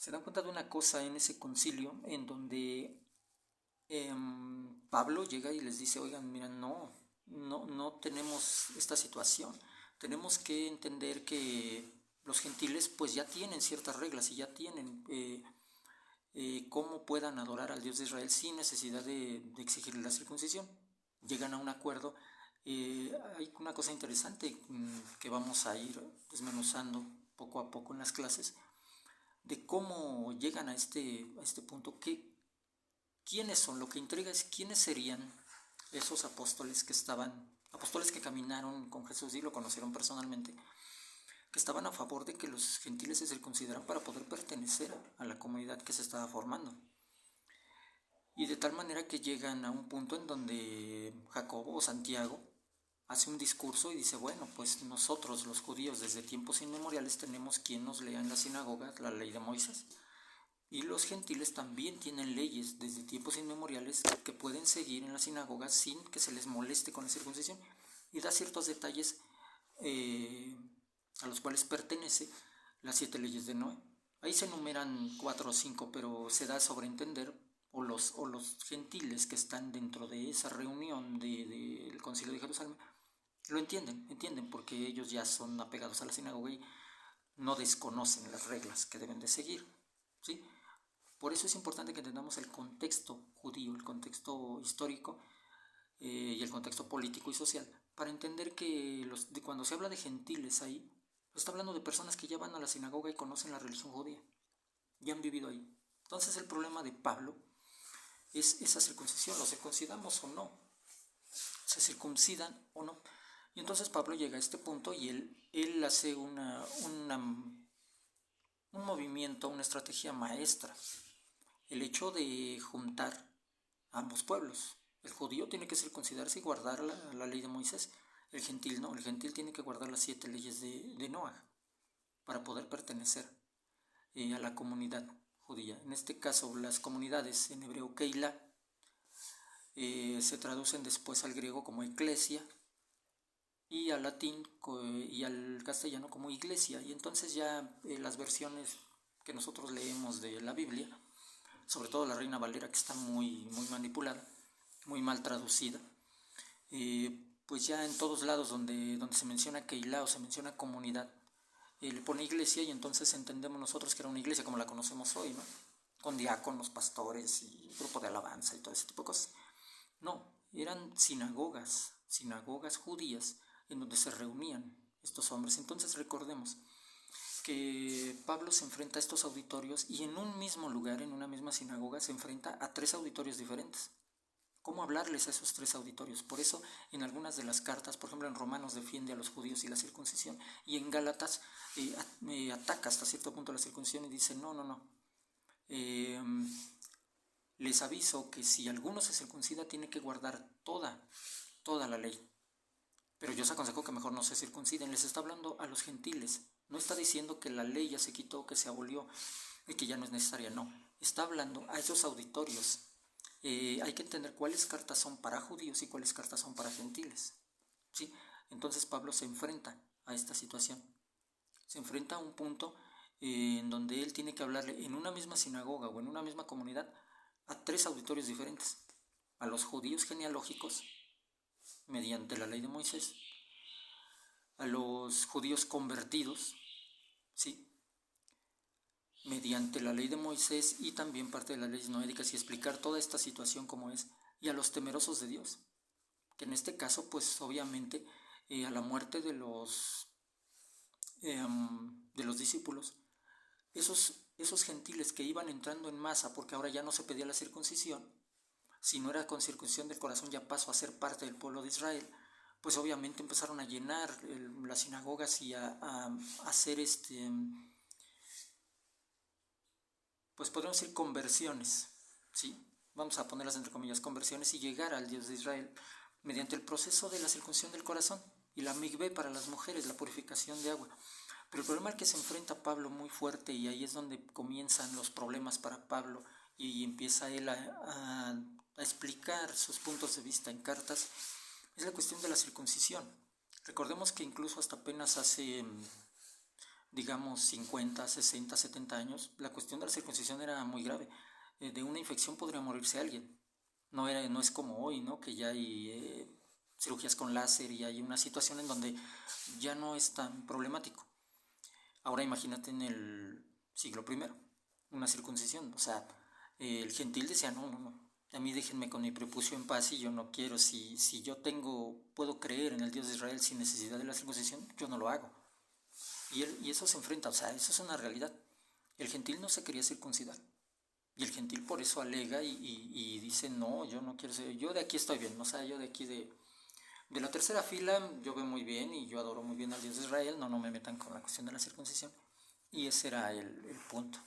se dan cuenta de una cosa en ese concilio en donde Pablo llega y les dice, oigan, mira, no tenemos esta situación. Tenemos que entender que los gentiles pues ya tienen ciertas reglas y ya tienen cómo puedan adorar al Dios de Israel sin necesidad de exigirle la circuncisión. Llegan a un acuerdo. Hay una cosa interesante que vamos a ir desmenuzando poco a poco en las clases, de cómo llegan a este punto, quiénes son, lo que intriga es quiénes serían esos apóstoles que caminaron con Jesús y lo conocieron personalmente, que estaban a favor de que los gentiles se circuncidaran para poder pertenecer a la comunidad que se estaba formando. Y de tal manera que llegan a un punto en donde Jacobo o Santiago hace un discurso y dice, bueno, pues nosotros los judíos desde tiempos inmemoriales tenemos quien nos lea en las sinagogas la ley de Moisés. Y los gentiles también tienen leyes desde tiempos inmemoriales que pueden seguir en las sinagogas sin que se les moleste con la circuncisión. Y da ciertos detalles a los cuales pertenece las 7 leyes de Noé. Ahí se enumeran 4 o 5, pero se da a sobreentender, o los gentiles que están dentro de esa reunión del Concilio de Jerusalén, lo entienden porque ellos ya son apegados a la sinagoga y no desconocen las reglas que deben de seguir, ¿sí? Por eso es importante que entendamos el contexto judío, el contexto histórico y el contexto político y social, para entender que cuando se habla de gentiles ahí, está hablando de personas que ya van a la sinagoga y conocen la religión judía, ya han vivido ahí. Entonces el problema de Pablo es esa circuncisión, lo circuncidamos o no, se circuncidan o no. Y entonces Pablo llega a este punto y él hace un movimiento, una estrategia maestra, el hecho de juntar a ambos pueblos. El judío tiene que circuncidarse y guardar la ley de Moisés, el gentil no, el gentil tiene que guardar las 7 leyes de Noah para poder pertenecer a la comunidad judía. En este caso, las comunidades en hebreo Keilah se traducen después al griego como eclesia y al latín y al castellano como iglesia. Y entonces ya las versiones que nosotros leemos de la Biblia, sobre todo la Reina Valera, que está muy manipulada, muy mal traducida, pues ya en todos lados donde se menciona Keilah o se menciona comunidad, le pone iglesia y entonces entendemos nosotros que era una iglesia como la conocemos hoy, ¿no? Con diáconos, pastores y grupo de alabanza y todo ese tipo de cosas. No, eran sinagogas judías en donde se reunían estos hombres. Entonces recordemos que Pablo se enfrenta a estos auditorios y en un mismo lugar, en una misma sinagoga, se enfrenta a 3 auditorios diferentes. ¿Cómo hablarles a esos 3 auditorios? Por eso en algunas de las cartas, por ejemplo en Romanos defiende a los judíos y la circuncisión, y en Gálatas ataca hasta cierto punto la circuncisión y dice no. Les aviso que si alguno se circuncida tiene que guardar toda la ley. Pero yo os aconsejo que mejor no se circunciden. Les está hablando a los gentiles. No está diciendo que la ley ya se quitó, que se abolió y que ya no es necesaria. No, está hablando a esos auditorios. Hay que entender cuáles cartas son para judíos y cuáles cartas son para gentiles, ¿sí? Entonces Pablo se enfrenta a esta situación. Se enfrenta a un punto en donde él tiene que hablarle en una misma sinagoga o en una misma comunidad a 3 auditorios diferentes. A los judíos genealógicos, mediante la ley de Moisés, a los judíos convertidos, ¿sí? Mediante la ley de Moisés y también parte de las leyes noédicas, y explicar toda esta situación como es, y a los temerosos de Dios, que en este caso pues obviamente a la muerte de los discípulos, esos gentiles que iban entrando en masa, porque ahora ya no se pedía la circuncisión, si no era con circuncisión del corazón ya pasó a ser parte del pueblo de Israel, pues obviamente empezaron a llenar las sinagogas y a hacer pues podemos decir conversiones, ¿sí? Vamos a ponerlas entre comillas, conversiones, y llegar al Dios de Israel mediante el proceso de la circuncisión del corazón y la migvé para las mujeres, la purificación de agua. Pero el problema al que se enfrenta Pablo muy fuerte, y ahí es donde comienzan los problemas para Pablo y empieza él a explicar sus puntos de vista en cartas, es la cuestión de la circuncisión. Recordemos que incluso hasta apenas hace digamos 50, 60, 70 años, la cuestión de la circuncisión era muy grave. De una infección podría morirse alguien. No es como hoy, ¿no? Que ya hay cirugías con láser y hay una situación en donde ya no es tan problemático. Ahora imagínate en el siglo I, una circuncisión. O sea, el gentil decía, no, no, no. A mí déjenme con mi prepucio en paz y yo no quiero. Si yo puedo creer en el Dios de Israel sin necesidad de la circuncisión, yo no lo hago. Y eso se enfrenta, o sea, eso es una realidad. El gentil no se quería circuncidar. Y el gentil por eso alega y dice, no, yo no quiero ser, yo de aquí estoy bien, o sea, yo de aquí de la tercera fila yo veo muy bien y yo adoro muy bien al Dios de Israel, no me metan con la cuestión de la circuncisión. Y ese era el punto.